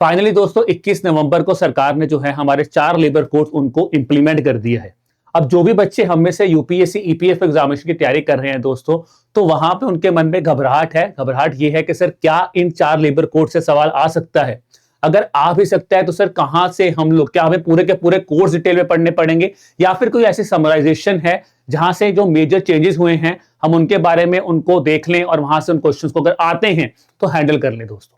Finally दोस्तों 21 नवंबर को सरकार ने जो है हमारे 4 लेबर कोड उनको इंप्लीमेंट कर दिया है। अब जो भी बच्चे हम में से यूपीएससी ईपीएफ एग्जामिनेशन की तैयारी कर रहे हैं दोस्तों, तो वहां पे उनके मन में घबराहट है। घबराहट ये है कि सर क्या इन 4 लेबर कोड से सवाल आ सकता है? अगर आ भी सकता है तो सर कहां से हम लोग, क्या हमें पूरे के पूरे कोर्स डिटेल में पढ़ने पड़ेंगे या फिर कोई ऐसी समराइजेशन है जहां से जो मेजर चेंजेस हुए हैं हम उनके बारे में उनको देख लें और वहां से उन क्वेश्चंस को अगर आते हैं तो हैंडल कर लें दोस्तों।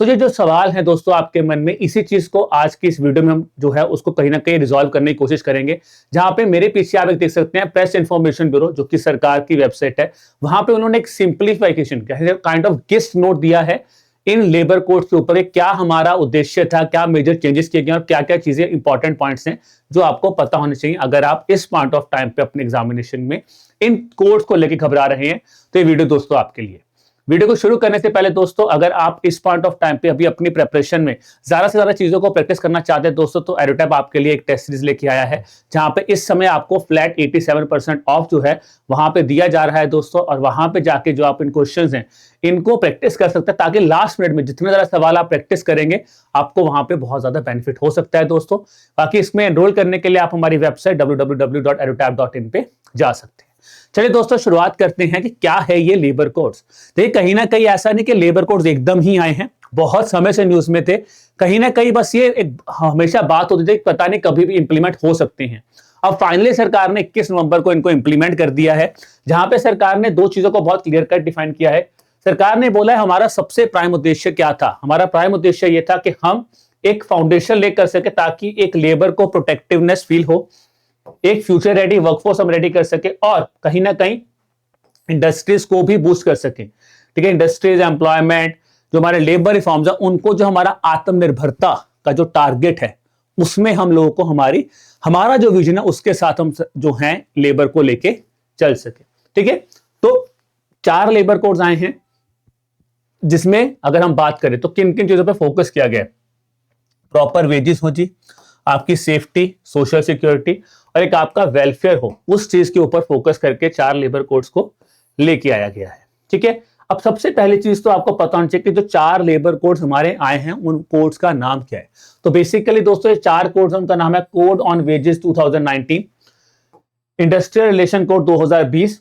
तो ये जो सवाल है दोस्तों आपके मन में, इसी चीज को आज की इस वीडियो में हम जो है उसको कहीं ना कहीं रिजॉल्व करने की कोशिश करेंगे। जहां पे मेरे पीछे आप एक देख सकते हैं प्रेस इंफॉर्मेशन ब्यूरो, जो कि सरकार की वेबसाइट है, वहां पे उन्होंने एक simplification kind of guest note दिया है इन लेबर कोड के ऊपर। क्या हमारा उद्देश्य था, क्या मेजर चेंजेस किए गए और क्या क्या चीजें इंपॉर्टेंट पॉइंट्स हैं जो आपको पता होने चाहिए अगर आप इस पॉइंट ऑफ टाइम पे अपने एग्जामिनेशन में इन कोड्स को लेकर घबरा रहे हैं। तो ये वीडियो दोस्तों आपके लिए। वीडियो को शुरू करने से पहले दोस्तों, अगर आप इस पॉइंट ऑफ टाइम पे अभी अपनी प्रिपरेशन में ज्यादा से ज्यादा चीजों को प्रैक्टिस करना चाहते हैं दोस्तों, तो एडोटैप आपके लिए एक टेस्ट सीरीज लेके आया है जहां पे इस समय आपको फ्लैट 87% ऑफ जो है वहां पे दिया जा रहा है दोस्तों। और वहां पे जाके जो आप इन क्वेश्चंस हैं इनको प्रैक्टिस कर सकते हैं, ताकि लास्ट मिनट में जितने ज्यादा सवाल आप प्रैक्टिस करेंगे आपको वहां पे बहुत ज्यादा बेनिफिट हो सकता है दोस्तों। बाकी इसमें एनरोल करने के लिए आप हमारी वेबसाइट www.edotap.in पे जा सकते हैं। चलिए दोस्तों शुरुआत करते हैं कि क्या है ये लेबर कोड्स। देखिए कहीं ना कहीं ऐसा नहीं कि लेबर कोड्स एकदम ही आए हैं, बहुत समय से न्यूज में थे। कहीं ना कहीं बस ये एक हमेशा बात होती थी, पता नहीं कभी भी इंप्लीमेंट हो सकते हैं। अब फाइनली सरकार ने 21 नवंबर को इनको इंप्लीमेंट कर दिया है, जहां पे सरकार ने दो चीजों को बहुत क्लियर कट डिफाइन किया है। सरकार ने बोला है हमारा सबसे प्राइम उद्देश्य क्या था। हमारा प्राइम उद्देश्य यह था कि हम एक फाउंडेशन लेकर सके ताकि एक लेबर को प्रोटेक्टिवनेस फील हो, एक फ्यूचर रेडी वर्कफोर्स हम रेडी कर सके और कहीं ना कहीं इंडस्ट्रीज को भी बूस्ट कर सके। ठीक है, इंडस्ट्रीज, एम्प्लॉयमेंट, जो हमारे लेबर रिफॉर्म्स है उनको, जो हमारा आत्मनिर्भरता का जो टारगेट है उसमें हम लोगों को हमारा जो विजन है उसके साथ हम जो है लेबर को लेके चल सके। ठीक है, तो 4 लेबर कोड्स आए हैं जिसमें अगर हम बात करें तो किन किन चीजों पर फोकस किया गया है। प्रॉपर वेजेस हो जी, आपकी सेफ्टी, सोशल सिक्योरिटी और एक आपका वेलफेयर हो, उस चीज के ऊपर फोकस करके 4 लेबर कोड्स को लेके आया गया है। ठीक है, अब सबसे पहली चीज तो आपको पता होना चाहिए कि जो 4 लेबर कोड्स हमारे आए हैं उन कोड्स का नाम क्या है। तो बेसिकली दोस्तों ये 4 कोड्स, उनका नाम है code on wages 2019, industrial relation code 2020,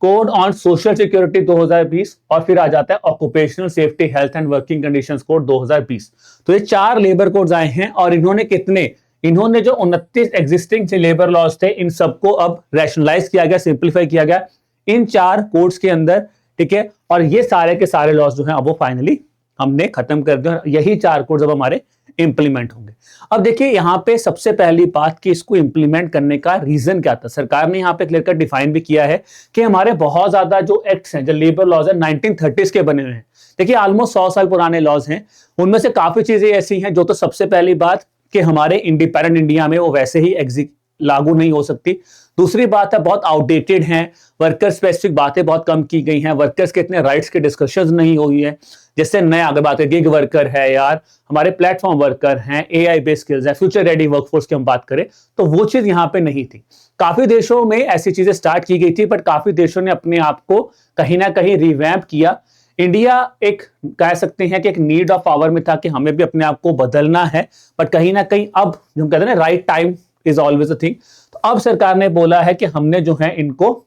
code on social security 2020 और फिर आ जाता है occupational safety health and working conditions code 2020। तो ये 4 लेबर कोड्स आए हैं और इन्होंने जो 29 एग्जिस्टिंग लेबर लॉज थे इन सबको अब रैशनलाइज किया गया, सिंप्लीफाई किया गया इन 4 कोड्स के अंदर। ठीक है, और ये सारे के सारे लॉज जो हैं अब वो फाइनली हमने खत्म कर दिया। यही 4 कोड्स अब हमारे इंप्लीमेंट होंगे। अब देखिए यहाँ पे सबसे पहली बात कि इसको इंप्लीमेंट करने का रीजन क्या था। सरकार ने यहाँ पे क्लियर कट डिफाइन भी किया है कि हमारे बहुत ज्यादा जो एक्ट्स हैं, जो लेबर लॉज है 1930s के बने हुए हैं। देखिए ऑलमोस्ट 100 साल पुराने लॉज हैं, उनमें से काफी चीजें ऐसी हैं जो, तो सबसे पहली बात कि हमारे इंडिपेंडेंट इंडिया में वो वैसे ही लागू नहीं हो सकती। दूसरी बात है बहुत आउटडेटेड हैं, वर्कर स्पेसिफिक बातें बहुत कम की गई हैं, वर्कर्स के इतने राइट्स के डिस्कशंस नहीं हुई है। जैसे नए अगर बात है गिग वर्कर है यार, हमारे प्लेटफॉर्म वर्कर हैं, एआई बेस्ड स्किल्स है, फ्यूचर रेडी वर्कफोर्स की हम बात करें तो वो चीज यहाँ पे नहीं थी। काफी देशों में ऐसी चीजें स्टार्ट की गई थी, बट काफी देशों ने अपने आप को कहीं ना कहीं रिवैम्प किया। इंडिया एक कह सकते हैं कि एक नीड ऑफ आवर में था कि हमें भी अपने आप को बदलना है, बट कहीं ना कहीं अब जो हम कहते हैं ना, right time is always a thing. तो अब सरकार ने बोला है कि हमने जो है इनको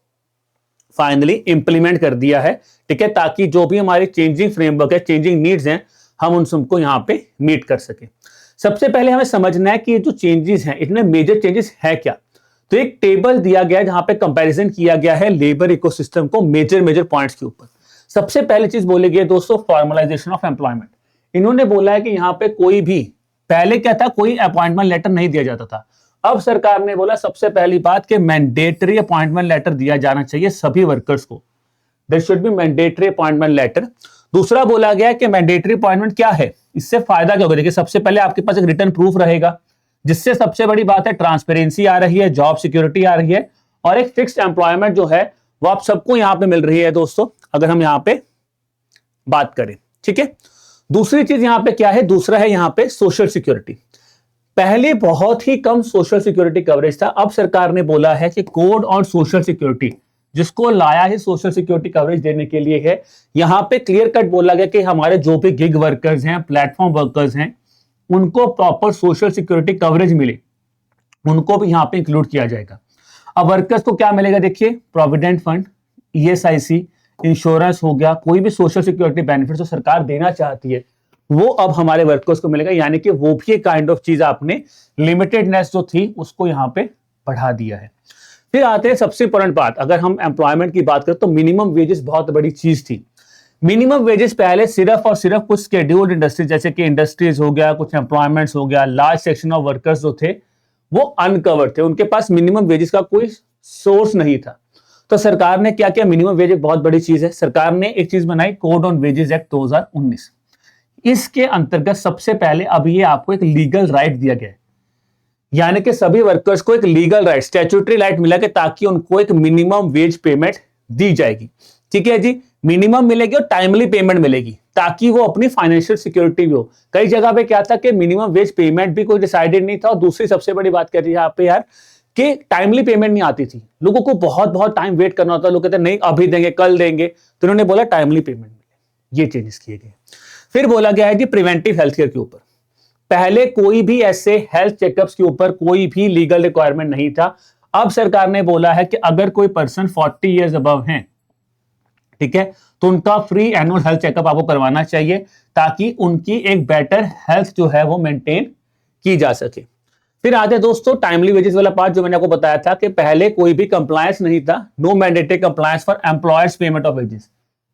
फाइनली इंप्लीमेंट कर दिया है। ठीक है, ताकि जो भी हमारी चेंजिंग फ्रेमवर्क है, चेंजिंग नीड्स हैं, हम उन सबको यहाँ पे मीट कर सके। सबसे पहले हमें समझना है कि ये जो चेंजेस हैं इनमें मेजर चेंजेस है क्या। तो एक टेबल दिया गया है जहां पे कंपैरिजन किया गया है लेबर इकोसिस्टम को मेजर पॉइंट्स के ऊपर। सबसे पहली चीज बोली गई है दोस्तों फॉर्मलाइजेशन ऑफ एम्प्लॉयमेंट। इन्होंने बोला है कि यहाँ पे कोई भी, पहले क्या था, कोई अपॉइंटमेंट लेटर नहीं दिया जाता था। अब सरकार ने बोला सबसे पहली बात कि मैंडेटरी अपॉइंटमेंट लेटर दिया जाना चाहिए सभी वर्कर्स को। There should be mandatory appointment letter. दूसरा बोला गया कि मैंडेटरी अपॉइंटमेंट क्या है, इससे फायदा क्या होगा। देखिए सबसे पहले आपके पास एक रिटर्न प्रूफ रहेगा, जिससे सबसे बड़ी बात है ट्रांसपेरेंसी आ रही है, जॉब सिक्योरिटी आ रही है और एक फिक्स्ड एम्प्लॉयमेंट जो है वो आप सबको यहां पे मिल रही है दोस्तों, अगर हम यहां पे बात करें। ठीक है, दूसरी चीज यहां पे क्या है, दूसरा है यहां पे सोशल सिक्योरिटी। पहले बहुत ही कम सोशल सिक्योरिटी कवरेज था, अब सरकार ने बोला है कि कोड ऑन सोशल सिक्योरिटी, जिसको लाया है सोशल सिक्योरिटी कवरेज देने के लिए है। यहां पे क्लियर कट बोला गया कि हमारे जो भी गिग वर्कर्स हैं, प्लेटफॉर्म वर्कर्स हैं, उनको प्रॉपर सोशल सिक्योरिटी कवरेज मिले, उनको भी यहां पे इंक्लूड किया जाएगा। अब वर्कर्स को क्या मिलेगा, देखिए प्रोविडेंट फंड, ईएसआईसी, इंश्योरेंस हो गया, कोई भी सोशल सिक्योरिटी बेनिफिट जो सरकार देना चाहती है वो अब हमारे वर्कर्स को मिलेगा, यानी कि वो भी एक काइंड ऑफ चीज आपने लिमिटेडनेस जो थी उसको यहां पे बढ़ा दिया है। फिर आते हैं सबसे इंपॉर्टेंट बात, अगर हम एम्प्लॉयमेंट की बात करें तो मिनिमम वेजेस बहुत बड़ी चीज थी। मिनिमम वेजेस पहले सिर्फ और सिर्फ कुछ शेड्यूल्ड इंडस्ट्रीज जैसे कि इंडस्ट्रीज हो गया, कुछ एम्प्लॉयमेंट्स हो गया, लार्ज सेक्शन ऑफ वर्कर्स जो थे वो अनकवर्ड थे, उनके पास मिनिमम वेजेस का कोई सोर्स नहीं था। तो सरकार ने क्या किया, मिनिमम वेज एक बहुत बड़ी चीज है, सरकार ने एक चीज बनाई, कोड ऑन वेजेस एक्ट 2019। इसके अंतर्गत सबसे पहले अब ये आपको एक लीगल राइट दिया गया है, यानी कि सभी वर्कर्स को एक लीगल राइट, स्टैट्यूटरी राइट मिला कि ताकि उनको एक मिनिमम वेज पेमेंट दी जाएगी। ठीक है जी, मिनिमम मिलेगी और टाइमली पेमेंट मिलेगी ताकि वो अपनी फाइनेंशियल सिक्योरिटी भी हो। कई जगह पे क्या था कि मिनिमम वेज पेमेंट भी कोई डिसाइडेड नहीं था, और दूसरी सबसे बड़ी बात कर रही है यहाँ पे यार कि टाइमली पेमेंट नहीं आती थी, लोगों को बहुत बहुत टाइम वेट करना होता, लोग कहते नहीं अभी देंगे कल देंगे, तो उन्होंने बोला टाइमली पेमेंट मिले, ये चेंजेस किए गए। फिर बोला गया है कि प्रिवेंटिव हेल्थ केयर के ऊपर, पहले कोई भी ऐसे हेल्थ चेकअप्स के ऊपर कोई भी लीगल रिक्वायरमेंट नहीं था, अब सरकार ने बोला है कि अगर कोई पर्सन 40 इयर्स अबव हैं, ठीक है, तो उनका फ्री एनुअल हेल्थ चेकअप आपको करवाना चाहिए ताकि उनकी एक बेटर हेल्थ जो है वो मेंटेन की जा सके। फिर आते दोस्तों टाइमली वेजेस वाला पार्ट, जो मैंने आपको बताया था कि पहले कोई भी कंप्लायंस नहीं था, no mandatory compliance for employers payment of wages,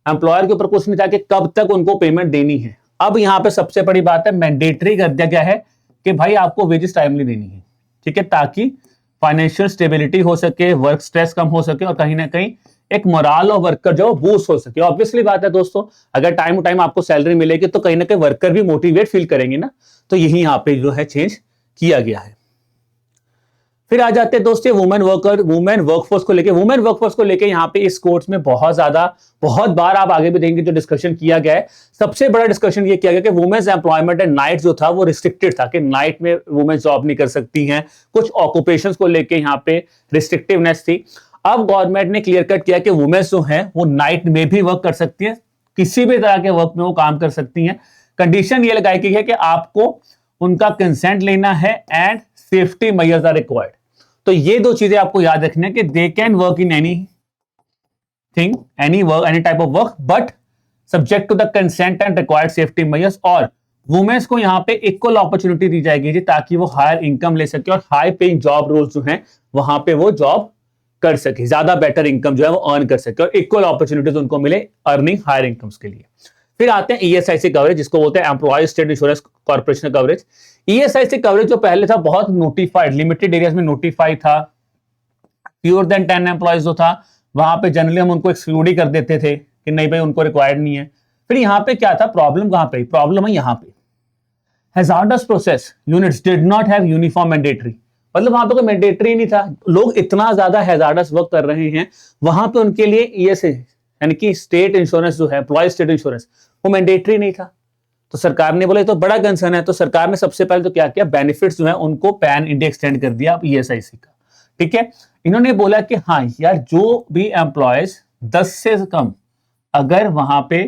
employer के ऊपर कुछ नहीं था कि कब तक उनको पेमेंट देनी है। अब यहां पे सबसे बड़ी बात है, मैंडेटरी कर दिया गया है कि भाई आपको वेजेस टाइमली देनी है, ठीक है, ताकि फाइनेंशियल स्टेबिलिटी हो सके, वर्क स्ट्रेस कम हो सके और कहीं ना कहीं एक मोराल ऑफ वर्कर जो बूस्ट हो सके। ऑब्वियसली बात है दोस्तों, अगर टाइम टू टाइम आपको सैलरी मिलेगी तो कहीं ना कहीं वर्कर भी मोटिवेट फील करेंगे ना, तो यही यहाँ पे जो है चेंज किया गया है। फिर आ जाते हैं दोस्तों वुमेन वर्कफोर्स को लेके। वुमेन वर्कफोर्स को लेके यहाँ पे इस कोर्स में बहुत बार आप आगे भी देखेंगे जो डिस्कशन किया गया है, सबसे बड़ा डिस्कशन ये किया गया कि वुमेन्स एम्प्लॉयमेंट एंड नाइट जो था वो रिस्ट्रिक्टेड था, कि नाइट में वुमेन जॉब नहीं कर सकती हैं, कुछ ऑक्यूपेशंस को लेके यहाँ पे रिस्ट्रिक्टिवनेस थी। अब गवर्नमेंट ने क्लियर कट किया कि वुमेन्स जो हैं वो नाइट में भी वर्क कर सकती हैं, किसी भी तरह के वर्क में वो काम कर सकती हैं। कंडीशन ये लगाई गई है कि आपको उनका कंसेंट लेना है and safety measures are required. तो ये दो चीजें आपको याद रखनी है कि they can work in anything, any type of work, but subject to the consent and required safety measures. और वुमेन्स को यहाँ पे इक्वल अपॉर्चुनिटी दी जाएगी जी, ताकि वो हायर इनकम ले सके और हाई पेइंग जॉब रोल्स जो हैं वहां पे वो जॉब कर सके, ज्यादा बेटर इनकम जो है वो अर्न कर सके और इक्वल अपॉर्चुनिटीज उनको मिले अर्निंग हायर इनकम्स के लिए। फिर आते हैं ईएसआईसी कवरेज, जिसको बोलते हैं employ state insurance corporation coverage. ESIC coverage जो पहले था बहुत नोटिफाइड, लिमिटेड एरियाज में नोटिफाइड था, फ्यूअर देन 10 एम्प्लॉयज जो था वहां पे जनरली हम उनको एक्सक्लूड ही कर देते थे कि नहीं भाई उनको रिक्वायर्ड नहीं है। फिर यहाँ पे क्या था प्रॉब्लम, कहां पे प्रॉब्लम है, यहाँ पे hazards process units did not have uniform mandatory, मतलब वहां पे कोई मैंडेटरी नहीं था, लोग इतना ज्यादा हैजार्डस वर्क कर रहे हैं वहां पे उनके लिए ईएसए यानी कि स्टेट इंश्योरेंस जो है एम्प्लॉय स्टेट इंश्योरेंस वो मैंडेटरी नहीं था। तो सरकार ने बोला ये तो बड़ा कंसर्न है, तो सरकार ने सबसे पहले तो क्या किया, बेनिफिट्स जो है उनको पैन इंडिया एक्सटेंड कर दिया ईएसआईसी का। ठीक है, इन्होंने बोला कि हाँ यार जो भी एम्प्लॉयज 10 से कम अगर वहां पे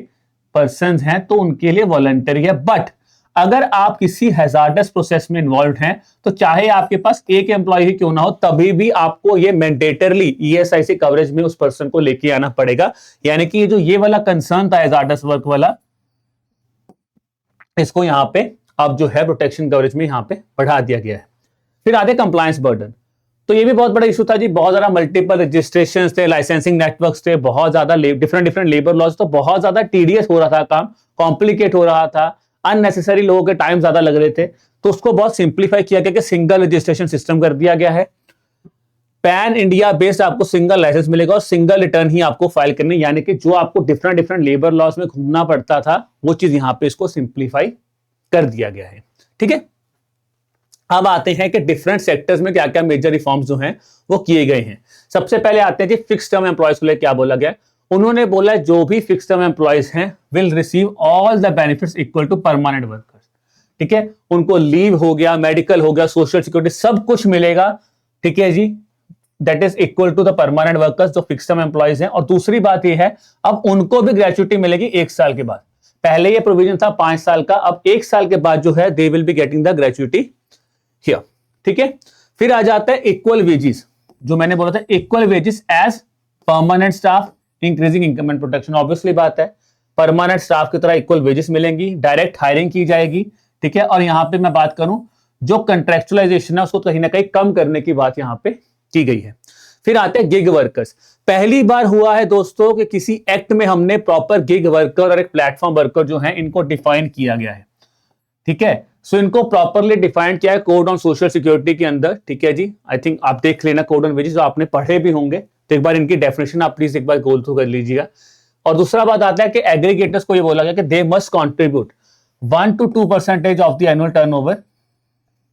पर्सन हैं तो उनके लिए वॉलंटरी है, बट अगर आप किसी हैजार्डस प्रोसेस में इन्वॉल्व हैं तो चाहे आपके पास एक एम्प्लॉय ही क्यों ना हो तभी भी आपको ये मैंडेटरली ईएसआईसी कवरेज में उस पर्सन को लेके आना पड़ेगा। यानी कि जो ये वाला कंसर्न था हैजार्डस वर्क वाला, इसको यहां पे अब जो है प्रोटेक्शन कवरेज में यहां पे बढ़ा दिया गया है। फिर आते कंप्लायंस बर्डन, तो ये भी बहुत बड़ा इशू था जी, बहुत ज्यादा मल्टीपल रजिस्ट्रेशन थे, लाइसेंसिंग नेटवर्क्स थे, बहुत ज्यादा डिफरेंट लेबर लॉज, तो बहुत ज्यादा टीडीएस हो रहा था काम, कॉम्प्लिकेट हो रहा था, अननेसेसरी लोगों के टाइम ज्यादा लग रहे थे। तो उसको बहुत सिंप्लीफाई किया गया कि सिंगल रजिस्ट्रेशन सिस्टम कर दिया गया है, पैन इंडिया बेस्ड आपको सिंगल लाइसेंस मिलेगा और सिंगल रिटर्न ही आपको फाइल करनी, यानी कि जो आपको डिफरेंट लेबर लॉज में घूमना पड़ता था वो चीज यहां पे इसको सिंप्लीफाई कर दिया गया है। ठीक है, अब आते हैं कि डिफरेंट सेक्टर्स में क्या क्या मेजर रिफॉर्म्स जो हैं वो किए गए हैं। सबसे पहले आते हैं जी फिक्स टर्म एम्प्लॉयज को लेकर क्या बोला गया। उन्होंने बोला जो भी फिक्स टर्म एम्प्लॉयज हैं will receive all the benefits equal to permanent workers. ठीक है, उनको लीव हो गया, मेडिकल हो गया, सोशल सिक्योरिटी सब कुछ मिलेगा। ठीक है जी, that is equal to the permanent workers जो फिक्स टर्म एम्प्लॉयज हैं। और दूसरी बात यह है अब उनको भी ग्रेचुइटी मिलेगी 1 साल के बाद। पहले ये प्रोविजन था 5 साल का, अब 1 साल के बाद जो है they will be getting the gratuity here. ठीक है, फिर आ जाता है इक्वल वेजेस, जो मैंने बोला था equal wages as permanent staff, increasing income and protection. Obviously बात है, परमानेंट स्टाफ की तरह इक्वल वेजेस मिलेंगी, डायरेक्ट हायरिंग की जाएगी। ठीक है, और यहां पे मैं बात करूं जो कंट्रेक्चुअलाइजेशन है उसको कहीं ना कहीं कम करने की बात यहां पे की गई है। फिर आते हैं गिग वर्कर्स। पहली बार हुआ है दोस्तों कि किसी एक्ट में हमने प्रॉपर गिग वर्कर और एक प्लेटफॉर्म वर्कर जो है इनको डिफाइन किया गया है। ठीक है, सो इनको प्रॉपरली डिफाइन किया है कोड ऑन सोशल सिक्योरिटी के अंदर। ठीक है जी, आई थिंक आप देख लेना कोड ऑन वेजेस, जो आपने पढ़े भी होंगे, तो एक बार इनकी डेफिनेशन आप प्लीज एक बार गोल थ्रू कर लीजिएगा। और दूसरा बात आता है कि एग्रीगेटर्स को ये बोला गया कि they must contribute 1 to 2% of the annual turnover.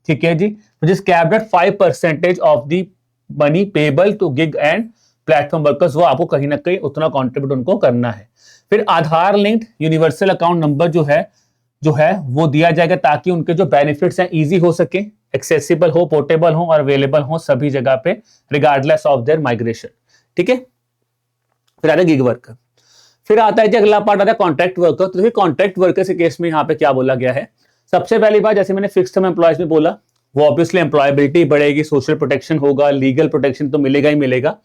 ठीक है जी, which is capped at 5% of the money payable to gig and platform workers, वो आपको कहीं ना कहीं उतना कॉन्ट्रीब्यूट उनको करना है। फिर आधार लिंक्ड यूनिवर्सल अकाउंट नंबर जो है वो दिया जाएगा, ताकि उनके जो बेनिफिट्स हैं इजी हो सके, एक्सेसिबल हो, पोर्टेबल हो और अवेलेबल हो सभी जगह पे, रिगार्डलेस ऑफ देयर माइग्रेशन। ठीक है, फिर आता है गिग वर्कर। फिर आता है जी अगला पार्ट आता है कॉन्ट्रैक्ट वर्कर। तो देखिए कॉन्ट्रैक्ट वर्कर के केस में यहाँ पे क्या बोला गया है, सबसे पहली बात जैसे मैंने फिक्स टर्म एम्प्लॉयज में बोला, वो ऑब्वियसली एम्प्लॉयबिलिटी बढ़ेगी, सोशल प्रोटेक्शन होगा, लीगल प्रोटेक्शन तो मिलेगा ही मिलेगा।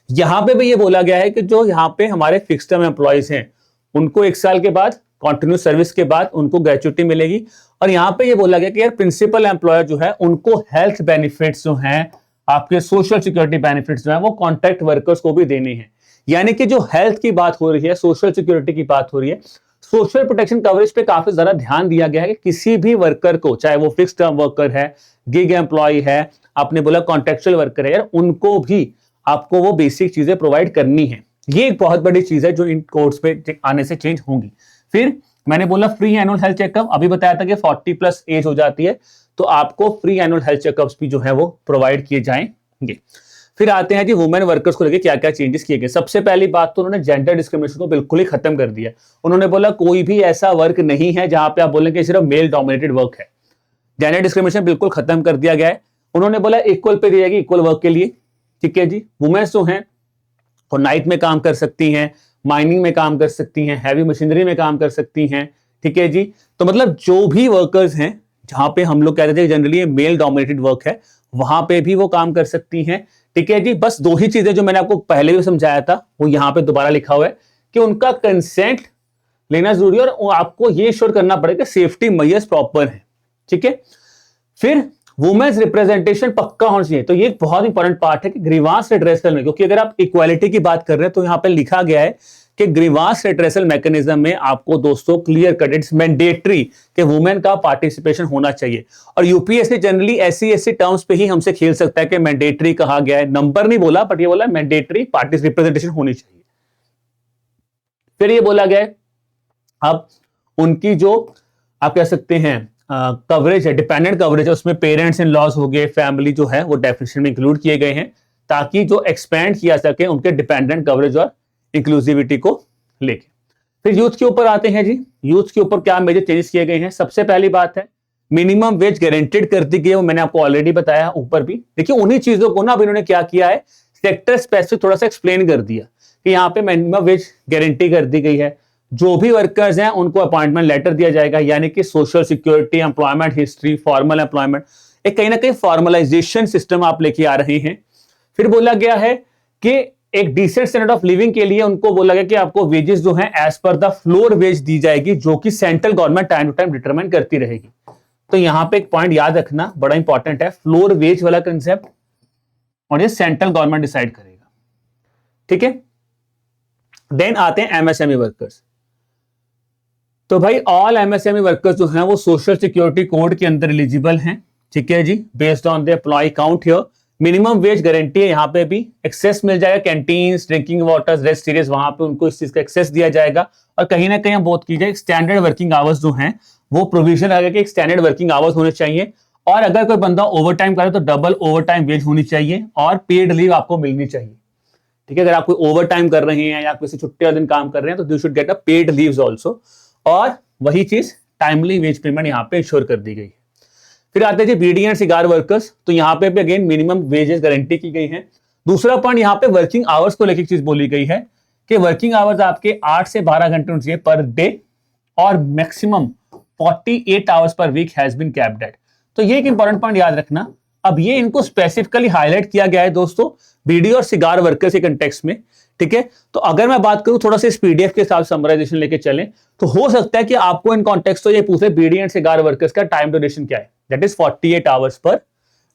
यहां पे भी ये बोला गया है कि जो यहाँ पे हमारे फिक्स टर्म एम्प्लॉयज हैं उनको 1 साल के बाद कॉन्टिन्यूस सर्विस के बाद उनको ग्रेचुइटी मिलेगी। और यहाँ पे ये बोला गया कि यार प्रिंसिपल एम्प्लॉयर जो है उनको हेल्थ बेनिफिट्स जो हैं, आपके सोशल सिक्योरिटी बेनिफिट्स जो है वो कॉन्ट्रैक्ट वर्कर्स को भी देने हैं। यानी कि जो हेल्थ की बात हो रही है, सोशल सिक्योरिटी की बात हो रही है, सोशल प्रोटेक्शन कवरेज पे काफी ज्यादा ध्यान दिया गया है कि किसी भी वर्कर को, चाहे वो फिक्स टर्म वर्कर है, गिग एम्प्लॉय है, आपने बोला कॉन्ट्रेक्चुअल वर्कर है, यार उनको भी आपको वो बेसिक चीजें प्रोवाइड करनी है। ये एक बहुत बड़ी चीज है जो इन कोर्स पे आने से चेंज होंगी। फिर मैंने बोला फ्री एनुअल हेल्थ चेकअप, अभी बताया था कि 40+ एज हो जाती है तो आपको फ्री एनुअल हेल्थ चेकअप्स भी जो है वो प्रोवाइड किए जाएंगे। फिर आते हैं जी वुमेन वर्कर्स को लेकर क्या क्या चेंजेस किए गए। सबसे पहली बात तो उन्होंने जेंडर डिस्क्रिमिनेशन को बिल्कुल ही खत्म कर दिया। उन्होंने बोला कोई भी ऐसा वर्क नहीं है जहां पे आप बोलेंगे सिर्फ मेल डोमिनेटेड वर्क है, जेंडर डिस्क्रिमिनेशन बिल्कुल खत्म कर दिया गया है। उन्होंने बोला इक्वल पे दी जाएगी इक्वल वर्क के लिए। ठीक है जी, वुमेन्स जो हैं वो नाइट में काम कर सकती हैं, माइनिंग में काम कर सकती हैं, हैवी मशीनरी में काम कर सकती हैं। ठीक है जी, तो मतलब जो भी वर्कर्स हैं जहां पे हम लोग कहते थे जनरली मेल डोमिनेटेड वर्क है, वहां पे भी वो काम कर सकती हैं। ठीक है जी, बस 2 ही चीजें जो मैंने आपको पहले भी समझाया था वो यहां पे दोबारा लिखा हुआ है कि उनका कंसेंट लेना जरूरी है और आपको ये श्योर करना पड़ेगा सेफ्टी मेजर्स प्रॉपर है। ठीक है, फिर वुमेन्स रिप्रेजेंटेशन पक्का होना चाहिए। तो ये एक बहुत इंपॉर्टेंट पार्ट है कि ग्रीवांस रिड्रेसल में, क्योंकि अगर आप इक्वालिटी की बात कर रहे हैं तो यहां पे लिखा गया है कि ग्रीवांस रिड्रेसल मैकेनिज्म में आपको दोस्तों क्लियर कट इट्स मैंडेटरी कि वुमेन का पार्टिसिपेशन होना चाहिए। और यूपीएससी जनरली ऐसी टर्म्स पे ही हमसे खेल सकता है कि मैंडेटरी कहा गया है, नंबर नहीं बोला बट ये बोला मैंडेटरी पार्टिस रिप्रेजेंटेशन होनी चाहिए। फिर ये बोला गया है अब उनकी जो आप कह सकते हैं कवरेज है, डिपेंडेंट कवरेज है, उसमें पेरेंट्स इन लॉज हो गए, फैमिली जो है वो डेफिनेशन में इंक्लूड किए गए हैं ताकि जो एक्सपेंड किया सके उनके डिपेंडेंट कवरेज और इंक्लूसिविटी को लेके। फिर यूथ के ऊपर आते हैं जी, यूथ के ऊपर क्या मेजर चेंजेस किए गए हैं। सबसे पहली बात है मिनिमम वेज गारंटेड कर दी गई है, वो मैंने आपको ऑलरेडी बताया ऊपर भी। देखिए उन्हीं चीजों को ना अब इन्होंने क्या किया है, सेक्टर स्पेसिफिक थोड़ा सा एक्सप्लेन कर दिया कि यहाँ पे मिनिमम वेज गारंटी कर दी गई है। जो भी वर्कर्स हैं उनको अपॉइंटमेंट लेटर दिया जाएगा, यानी कि social security, employment history, formal employment, एक कहीं ना कहीं फॉर्मलाइजेशन सिस्टम आप लेके आ रहे हैं। फिर बोला गया है कि एक डिसेंट स्टैंडर्ड ऑफ लिविंग के लिए उनको बोला गया कि आपको वेजेस जो हैं as per the floor wage दी जाएगी, जो कि central government time to time determine करती रहेगी। तो यहां पे एक पॉइंट याद रखना बड़ा इंपॉर्टेंट है, फ्लोर वेज वाला कंसेप्ट, और ये सेंट्रल गवर्नमेंट डिसाइड करेगा। ठीक है, देन आते हैं एमएसएमई वर्कर्स। तो भाई ऑल एमएसएमई वर्कर्स जो हैं वो सोशल सिक्योरिटी कोड के अंदर एलिजिबल हैं। ठीक है जी, based on the employ count here. Minimum wage guarantee है, यहाँ पे भी एक्सेस मिल जाएगा, canteen, drinking waters, rest series, वहां पे उनको इस चीज का एक्सेस दिया जाएगा। और कहीं ना कहीं हम बात की जाए स्टैंडर्ड वर्किंग आवर्स जो हैं वो प्रोविजन आएगा कि स्टैंडर्ड वर्किंग आवर्स होने चाहिए, और अगर कोई बंदा ओवर टाइम करे तो डबल ओवर टाइम वेज होनी चाहिए और पेड लीव आपको मिलनी चाहिए। ठीक है, अगर आप कोई ओवर टाइम कर रहे हैं या किसी छुट्टी वाले दिन काम कर रहे हैं तो you should get a paid leaves also, और वही चीज टाइमली वेज पेमेंट यहाँ पे इंश्योर कर दी गई है। फिर आते हैं बीड़ी एंड सिगार वर्कर्स, तो यहाँ पे भी अगेन मिनिमम वेजेस गारंटी की गई है। दूसरा पॉइंट यहाँ पे वर्किंग आवर्स को लेकर चीज बोली गई है कि वर्किंग आवर्स आपके 8 से 12 घंटे होने चाहिए पर डे, और maximum 48 hours per week has been capped at. तो ये एक इंपॉर्टेंट पॉइंट याद रखना। अब ये इनको स्पेसिफिकली हाईलाइट किया गया है दोस्तों बीडी और सिगार वर्कर्स के कंटेक्स्ट में, ठीक है। तो अगर मैं बात करूं थोड़ा सा इस पीडीएफ के साथ समराइजेशन लेके चलें, तो हो सकता है कि आपको इन कॉन्टेक्स्ट तो ये पूछे बीडी एंड सिगार वर्कर्स का टाइम ड्यूरेशन क्या है, that is 48 hours per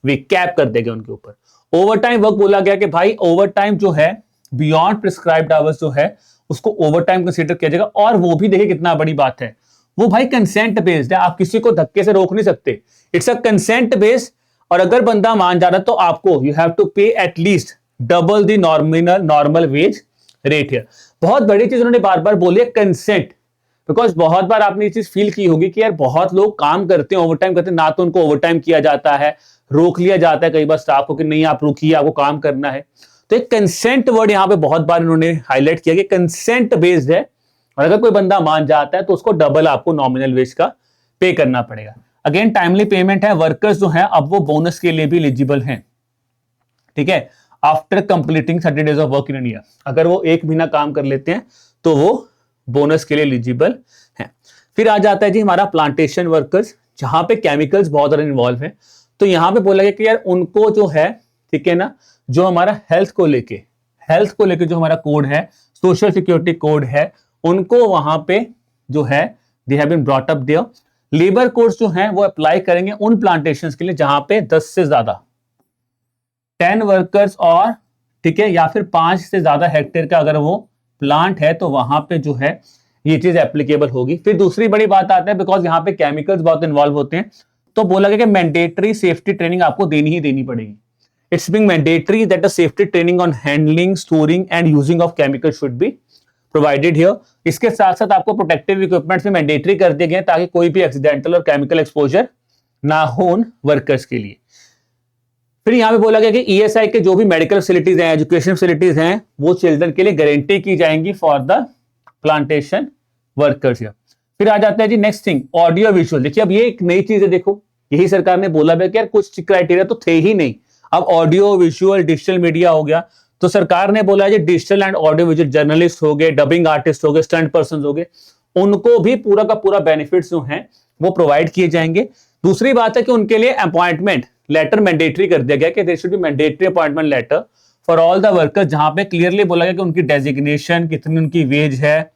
week, cap कर देंगे उनके ऊपर। ओवर टाइम वर्क बोला गया कि भाई ओवर टाइम जो है बियॉन्ड प्रिस्क्राइब्ड आवर्स जो है उसको ओवर टाइम कंसीडर किया जाएगा, और वो भी देखिए कितना बड़ी बात है, वो भाई कंसेंट बेस्ड है, आप किसी को धक्के से रोक नहीं सकते, इट्स अ कंसेंट बेस्ड। और अगर बंदा मान जा रहा है तो आपको यू हैव टू पे at least double the normal wage rate है। बहुत बड़ी चीज उन्होंने बार बार बोली है, कंसेंट, बिकॉज बहुत बार आपने ये चीज फील की होगी कि यार बहुत लोग काम करते हैं, ओवर टाइम करते हैं, ना तो उनको ओवर टाइम किया जाता है, रोक लिया जाता है कई बार स्टाफ को कि नहीं आप रुकिए आपको काम करना है। तो एक कंसेंट वर्ड यहां पे बहुत बार इन्होंने हाईलाइट किया कि कंसेंट बेस्ड है, और अगर कोई बंदा मान जाता है तो उसको डबल आपको नॉमिनल वेज का पे करना पड़ेगा। अगेन टाइमली पेमेंट है, वर्कर्स जो है अब वो बोनस के लिए भी एलिजिबल हैं, ठीक है, after completing 30 days of work in year. अगर वो 1 महीना काम कर लेते हैं तो वो बोनस के लिए एलिजिबल हैं। फिर आ जाता है जी हमारा प्लांटेशन वर्कर्स, जहां पे केमिकल्स बहुत ज्यादा इन्वॉल्व है। तो यहां पे बोला गया कि यार उनको जो है, ठीक है ना, जो हमारा हेल्थ को लेके जो हमारा कोड है, सोशल सिक्योरिटी कोड है, उनको वहां पे जो है they have been brought up there. Labour codes जो हैं वो अप्लाई करेंगे उन प्लांटेशंस के लिए जहां पे 10 से ज्यादा 10 वर्कर्स और, ठीक है, या फिर 5 से ज्यादा हेक्टेयर का अगर वो प्लांट है तो वहां पे जो है ये चीज एप्लीकेबल होगी। फिर दूसरी बड़ी बात आता है, बिकॉज यहाँ पे केमिकल्स बहुत इन्वॉल्व होते हैं, तो बोला गया कि मैंडेटरी सेफ्टी ट्रेनिंग आपको देनी ही देनी पड़ेगी। It's being mandatory that a safety training on handling, storing and using of chemical should be provided here. इसके साथ साथ आपको प्रोटेक्टिव इक्विपमेंट्स में मैंडेटरी कर दिए गए ताकि कोई भी एक्सीडेंटल और केमिकल एक्सपोजर ना हो उन वर्कर्स के लिए। फिर यहां पे बोला गया कि ईएसआई के जो भी मेडिकल फैसिलिटीज हैं, एजुकेशन फैसिलिटीज हैं, वो चिल्ड्रन के लिए गारंटी की जाएंगी फॉर द प्लांटेशन वर्कर्स। फिर आ जाता है जी नेक्स्ट थिंग, ऑडियो विजुअल। देखिए अब ये एक नई चीज है, देखो यही सरकार ने बोला है कि यार कुछ क्राइटेरिया तो थे ही नहीं, अब ऑडियो विजुअल डिजिटल मीडिया हो गया। तो सरकार ने बोला जी digital and audio visual journalist हो गए, डबिंग आर्टिस्ट हो गए, स्टंट पर्सन हो गए, उनको भी पूरा का पूरा बेनिफिट्स जो हैं वो प्रोवाइड किए जाएंगे। दूसरी बात है कि उनके लिए अपॉइंटमेंट लेटर मैंडेटरी कर दिया गया कि there should be mandatory appointment letter for all the workers, जहां पे क्लियरली बोला गया कि उनकी डेजिग्नेशन, कितनी उनकी वेज है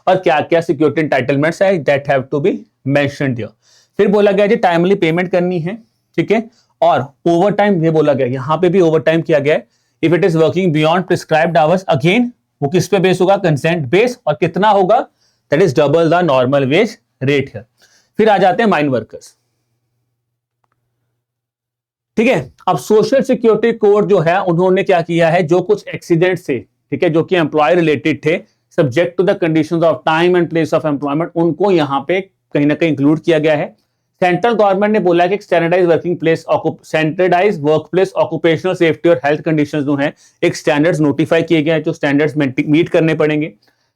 और क्या क्या सिक्योरिटी एंटाइटलमेंट्स है, that have to be mentioned here. फिर बोला गया जी टाइमली पेमेंट करनी है, ठीक है, और ओवर टाइम ये बोला गया, यहां पे भी ओवर टाइम किया गया है। If it is working beyond prescribed hours, again वो किस पे बेस होगा, कंसेंट बेस, और कितना होगा, that is double the normal wage rate है। फिर आ जाते हैं माइन वर्कर्स, ठीक है। अब सोशल सिक्योरिटी कोड जो है उन्होंने क्या किया है, जो कुछ एक्सीडेंट से, ठीक है, जो कि एम्प्लॉय रिलेटेड थे, subject to the conditions of time and place of employment, उनको यहां पे कहीं ना कहीं इंक्लूड किया गया है। सेंट्रल गवर्नमेंट ने बोला कि standardise working place, standardise work place occupational safety और हेल्थ कंडीशंस जो हैं एक स्टैंडर्ड्स नोटिफाई किए गए हैं, जो स्टैंडर्ड्स मीट करने पड़ेंगे।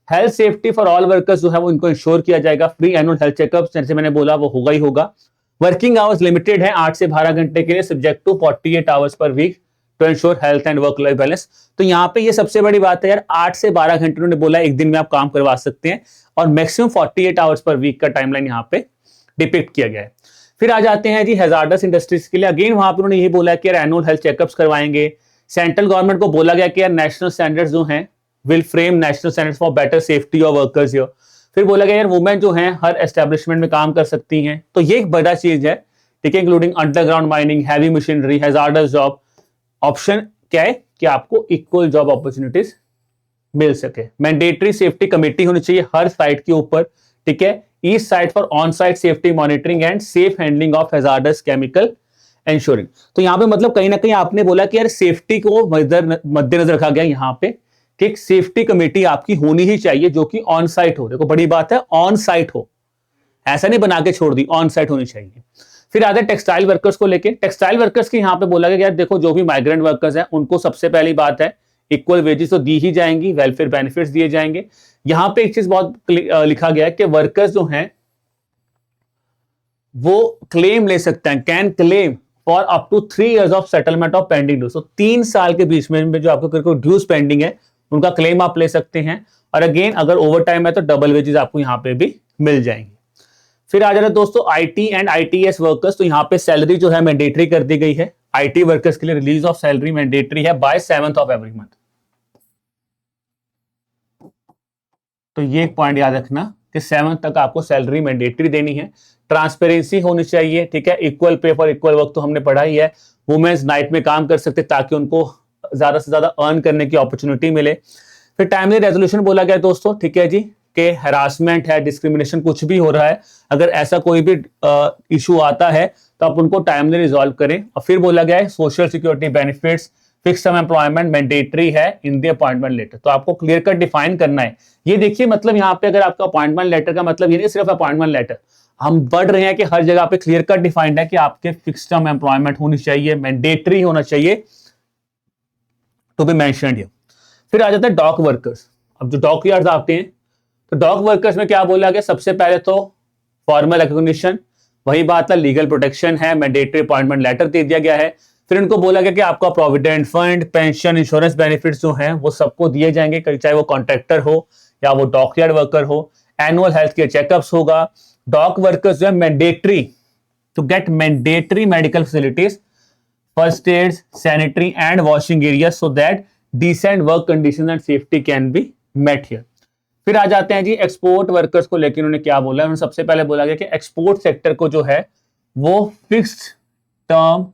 Health safety for all workers जो है वो इनको इंश्योर किया जाएगा। फ्री एनुअल हेल्थ चेकअप, जैसे मैंने बोला, वो होगा ही होगा। वर्किंग आवर्स लिमिटेड है 8 से 12 घंटे के लिए, subject to 48 hours per week to ensure health and work life balance. तो यहाँ पे ये सबसे बड़ी बात है यार, 8 से 12 घंटे उन्होंने बोला एक दिन में आप काम करवा सकते हैं, और मैक्सिमम 48 आवर्स पर वीक का टाइमलाइन यहाँ पे डिपिक्ट किया गया है। फिर आ जाते हैं जी हैजार्डस इंडस्ट्रीज के लिए, अगेन वहां पर उन्होंने यही बोला कि यार एनुअल हेल्थ चेकअप्स करवाएंगे। सेंट्रल गवर्नमेंट को बोला गया कि यार नेशनल स्टैंडर्ड्स जो हैं will frame national standards for better safety of workers here. फिर बोला गया यार वुमेन जो हैं हर एस्टेब्लिशमेंट में काम कर सकती हैं, तो ये एक बड़ा चीज है, ठीक है, including underground mining, heavy machinery, hazards job. Option क्या है कि आपको इक्वल जॉब अपॉर्चुनिटीज मिल सके। मैंडेटरी सेफ्टी कमेटी होनी चाहिए हर साइट के ऊपर, ठीक है, each site for on site safety monitoring and safe handling of hazards chemical ensuring. तो यहां पे मतलब कहीं ना कहीं आपने बोला कि यार सेफ्टी को मद्देनजर रखा गया यहाँ पे, ठीक, सेफ्टी कमेटी आपकी होनी ही चाहिए जो कि ऑन साइट हो। देखो बड़ी बात है, ऑन साइट हो, ऐसा नहीं बना के छोड़ दी, ऑन साइट होनी चाहिए। फिर आते हैं टेक्सटाइल वर्कर्स को लेके। टेक्सटाइल वर्कर्स की यहाँ पे बोला गया यार देखो जो भी माइग्रेंट वर्कर्स हैं उनको सबसे पहली बात है इक्वल वेजेस तो दी ही जाएंगी, वेलफेयर बेनिफिट्स दिए जाएंगे। यहाँ पे एक चीज बहुत लिखा गया है कि वर्कर्स जो हैं वो क्लेम ले सकते हैं, can claim for up to 3 years of settlement of pending dues. तो 3 साल के बीच में जो आपको ड्यूज पेंडिंग है उनका क्लेम आप ले सकते हैं। और अगेन अगर ओवर टाइम है तो डबल वेजेस आपको यहाँ पे भी मिल जाएंगे। फिर आ जाता है दोस्तों आईटी एंड आईटीएस वर्कर्स। तो यहाँ पे सैलरी जो है मैंडेटरी कर दी गई है। आईटी वर्कर्स के लिए रिलीज ऑफ सैलरी मैंडेटरी है by 7th of every month. तो ये एक पॉइंट याद रखना कि 7th तक आपको सैलरी मैंडेटरी देनी है। ट्रांसपेरेंसी होनी चाहिए, ठीक है। Equal pay for equal work तो हमने पढ़ा ही है। वुमेन्स नाइट में काम कर सकते ताकि उनको ज्यादा से ज्यादा अर्न करने की अपॉर्चुनिटी मिले। फिर टाइमली रेजोल्यूशन बोला गया दोस्तों, ठीक है जी, कि हरासमेंट है, डिस्क्रिमिनेशन कुछ भी हो रहा है, अगर ऐसा कोई भी इशू आता है तो आप उनको टाइमली रिजॉल्व करें। और फिर बोला गया है social security benefits, fix term employment mandatory है इन द अपॉइंटमेंट लेटर। तो आपको क्लियर कट डिफाइन करना है। ये देखिए मतलब यहाँ पे अगर आपका अपॉइंटमेंट लेटर का मतलब ये नहीं सिर्फ अपॉइंटमेंट लेटर, हम बढ़ रहे हैं कि हर जगह पे क्लियर कट डिफाइंड है कि आपके फिक्स टर्म एम्प्लॉयमेंट होनी चाहिए, मैंडेटरी होना चाहिए टू बी मेंशन्ड हियर। फिर आ जाता है डॉक वर्कर्स। अब जो डॉक यार्ड्स आते हैं तो डॉक वर्कर्स में क्या बोला गया, सबसे पहले तो फॉर्मल रिकॉग्निशन, वही बात है, लीगल प्रोटेक्शन है, मैंडेटरी अपॉइंटमेंट लेटर दे दिया गया है। फिर इनको बोला गया कि आपका provident fund, pension, insurance benefits जो हैं वो सबको दिए जाएंगे, चाहे वो कॉन्ट्रैक्टर हो या वो डॉकयार्ड वर्कर हो। एनुअल हेल्थ केयर चेकअप्स होगा। डॉक वर्कर्स जो है mandatory to get mandatory medical facilities, first aid, sanitary and washing area so that decent work condition and safety can be met here. फिर आ जाते हैं जी export workers को लेकर उन्होंने क्या बोला। उन्होंने सबसे पहले बोला गया कि एक्सपोर्ट सेक्टर को जो है वो फिक्स्ड टर्म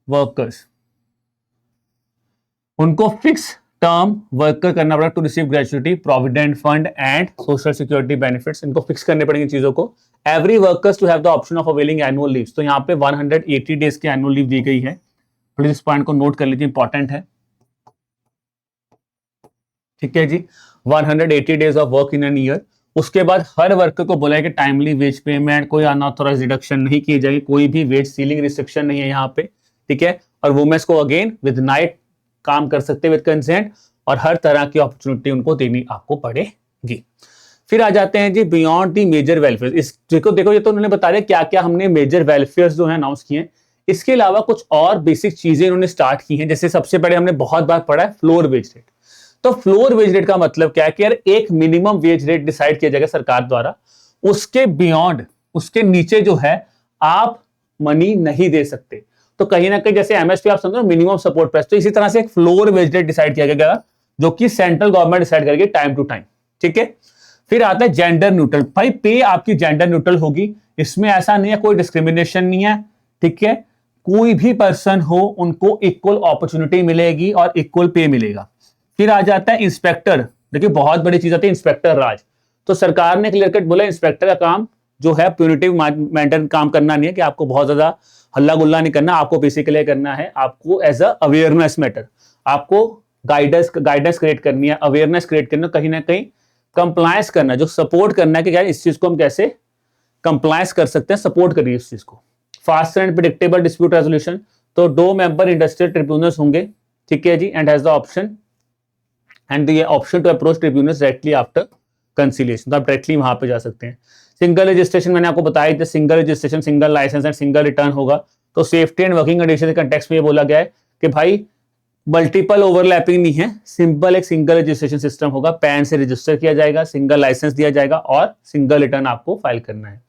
वर्कर्स, उनको फिक्स टर्म वर्कर करना पड़ेगा to receive gratuity, provident fund and social security benefits. इनको फिक्स करने पड़ेंगे चीजों को। Every workers to have the option of availing annual leaves. तो यहाँ पे 180 डेज की एनुअल लीव दी गई है। प्लीज इस पॉइंट को नोट कर लीजिए, इंपॉर्टेंट है, ठीक है जी। 180 days of work in an year. उसके बाद हर वर्कर को बोला है कि टाइमली वेज पेमेंट, कोई अनऑथोराइज डिडक्शन नहीं की जाएगी, कोई भी वेज सीलिंग रिस्ट्रिक्शन नहीं है यहाँ पे, ठीक है। और वुमेन्स को अगेन विद नाइट काम कर सकते विद कंसेंट, और हर तरह की अपॉर्चुनिटी उनको देनी आपको पड़ेगी। फिर आ जाते हैं जी बियॉन्ड दी मेजर वेलफेयर। इस देखो ये तो उन्होंने बता दिया क्या क्या हमने मेजर वेलफेयर जो है अनाउंस किए हैं। इसके अलावा कुछ और बेसिक चीजें इन्होंने स्टार्ट की हैं। जैसे सबसे पहले हमने बहुत बार पढ़ा है फ्लोर वेज रेट। तो फ्लोर वेज रेट का मतलब क्या है कि यार एक मिनिमम वेज रेट डिसाइड किया जाएगा सरकार द्वारा, उसके बियॉन्ड, उसके नीचे जो है आप मनी नहीं दे सकते। तो कहीं ना कहीं जैसे एमएसपी आप समझो मिनिमम सपोर्ट प्राइस, तो इसी तरह से एक फ्लोर वेज रेट डिसाइड किया गया जो कि सेंट्रल गवर्नमेंट डिसाइड करेगी टाइम टू टाइम, ठीक है। फिर आता है जेंडर न्यूट्रल। भाई पे आपकी जेंडर न्यूट्रल होगी, इसमें ऐसा नहीं है कोई डिस्क्रिमिनेशन नहीं है, ठीक है। कोई भी पर्सन हो उनको इक्वल अपॉर्चुनिटी मिलेगी और इक्वल पे मिलेगा। फिर आ जाता है इंस्पेक्टर। देखिए बहुत बड़ी चीज आती है इंस्पेक्टर राज। तो सरकार ने क्लियर कट बोला इंस्पेक्टर का काम जो है प्यूनिटिव मैटर काम करना नहीं है कि आपको बहुत ज्यादा हल्ला गुल्ला नहीं करना, आपको बेसिकली करना है आपको एज अ अवेयरनेस मैटर, आपको गाइडेंस क्रिएट करनी है, अवेयरनेस क्रिएट करना, कहीं ना कहीं कंप्लायंस करना, जो सपोर्ट करना है कि यार इस चीज को हम कैसे कंप्लायंस कर सकते हैं, सपोर्ट करिए इस चीज को। Fast and predictable dispute resolution. तो 2 मेंबर इंडस्ट्रियल ट्रिब्यूनल्स होंगे, ठीक है जी, and has the option to approach tribunals directly after conciliation. तो आप डायरेक्टली वहां पे जा सकते हैं। सिंगल रजिस्ट्रेशन मैंने आपको बताया था, single registration, single licence and single return होगा। तो सेफ्टी एंड वर्किंग कंडीशन के कंटेक्स्ट में ये बोला गया है कि भाई मल्टीपल ओवरलैपिंग नहीं है, सिंपल एक सिंगल रजिस्ट्रेशन सिस्टम होगा, पैन से रजिस्टर किया जाएगा, सिंगल लाइसेंस दिया जाएगा और सिंगल रिटर्न आपको फाइल करना है।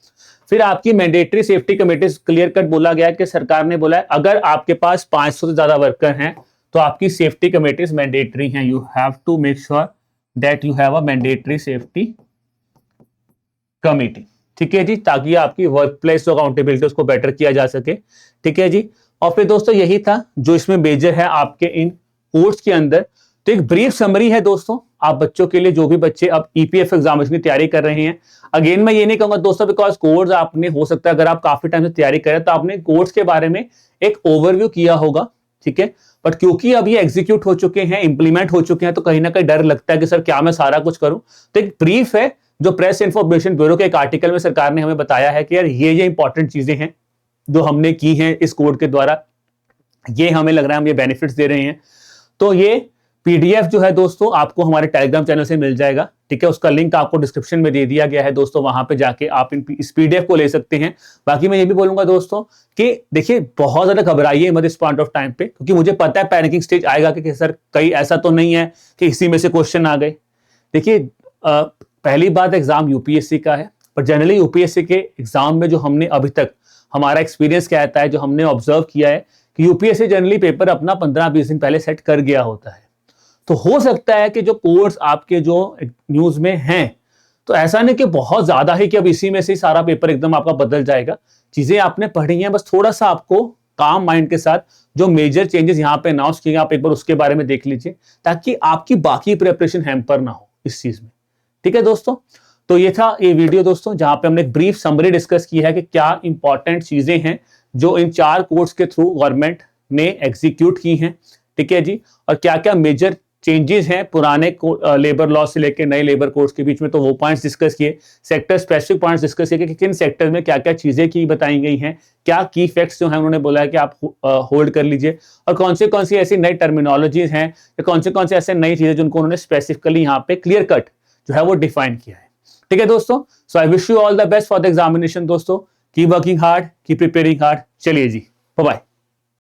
फिर आपकी mandatory safety committee clear cut बोला गया है कि सरकार ने बोला है अगर आपके पास 500 से ज्यादा वर्कर हैं तो आपकी सेफ्टी कमेटीज मैंडेटरी हैं। You have to make sure that you have a mandatory safety committee, ठीक है जी, ताकि आपकी वर्क प्लेस जो अकाउंटेबिलिटी उसको बेटर किया जा सके, ठीक है जी। और फिर दोस्तों यही था जो इसमें मेजर है आपके इन कोर्स के अंदर। तो एक ब्रीफ समरी है दोस्तों आप बच्चों के लिए, जो भी बच्चे अब ईपीएफ एग्जामिनेशन की तैयारी कर रहे हैं। अगेन मैं ये नहीं कहूंगा दोस्तों बिकॉज कोर्स आपने हो सकता है अगर आप काफी टाइम से तैयारी करें तो आपने कोर्स के बारे में एक ओवरव्यू किया होगा, ठीक है। बट क्योंकि अब ये एग्जीक्यूट हो चुके हैं, इंप्लीमेंट हो चुके हैं, तो कहीं ना कहीं डर लगता है कि सर क्या मैं सारा कुछ करूं। तो एक ब्रीफ है जो प्रेस इंफॉर्मेशन ब्यूरो के एक आर्टिकल में सरकार ने हमें बताया है कि यार ये इंपॉर्टेंट चीजें हैं जो हमने की हैं इस कोड के द्वारा, ये हमें लग रहा है हम ये बेनिफिट्स दे रहे हैं। तो ये पीडीएफ जो है दोस्तों आपको हमारे टेलीग्राम चैनल से मिल जाएगा, ठीक है। उसका लिंक आपको डिस्क्रिप्शन में दे दिया गया है दोस्तों, वहां पे जाके आप इस पीडीएफ को ले सकते हैं। बाकी मैं ये भी बोलूंगा दोस्तों कि देखिए बहुत ज्यादा घबराइए मत इस पॉइंट ऑफ टाइम पे, क्योंकि मुझे पता है पैनिकिंग स्टेज आएगा कि सर कहीं ऐसा तो नहीं है कि इसी में से क्वेश्चन आ गए। देखिए पहली बात एग्जाम यूपीएससी का है, पर जनरली यूपीएससी के एग्जाम में जो हमने अभी तक हमारा एक्सपीरियंस कहता है, जो हमने ऑब्जर्व किया है कि यूपीएससी जनरली पेपर अपना 15-20 दिन पहले सेट कर गया होता है। तो हो सकता है कि जो कोड्स आपके जो न्यूज में हैं, तो ऐसा नहीं कि बहुत ज्यादा ही कि अब इसी में से सारा पेपर एकदम आपका बदल जाएगा। चीजें आपने पढ़ी हैं, बस थोड़ा सा आपको काम माइंड के साथ जो मेजर चेंजेस यहाँ पे अनाउंस किए आप एक बार उसके बारे में देख लीजिए, ताकि आपकी बाकी प्रिपरेशन हैम्पर ना हो इस चीज में, ठीक है दोस्तों। तो ये था ये वीडियो दोस्तों, जहां पे हमने एक ब्रीफ समरी डिस्कस की है कि क्या इंपॉर्टेंट चीजें हैं जो इन 4 कोड्स के थ्रू गवर्नमेंट ने एग्जीक्यूट की हैं, ठीक है जी, और क्या क्या मेजर चेंजेस हैं पुराने लेबर लॉ से लेकर नए लेबर कोड्स के बीच में, तो वो पॉइंट्स डिस्कस किए। सेक्टर स्पेसिफिक पॉइंट्स डिस्कस किए कि किन सेक्टर में क्या क्या चीजें की बताई गई हैं, क्या की फैक्ट्स जो हैं उन्होंने बोला है कि आप होल्ड कर लीजिए, और कौन सी ऐसी नई टर्मिनोलॉजीज हैं या कौन से ऐसे नई चीजें जिनको उन्होंने स्पेसिफिकली यहाँ पे क्लियर कट जो है वो डिफाइन किया है, ठीक है दोस्तों। So I wish you all the best for the examination दोस्तों। Keep working hard, keep preparing hard. चलिए जी, बाय बाय।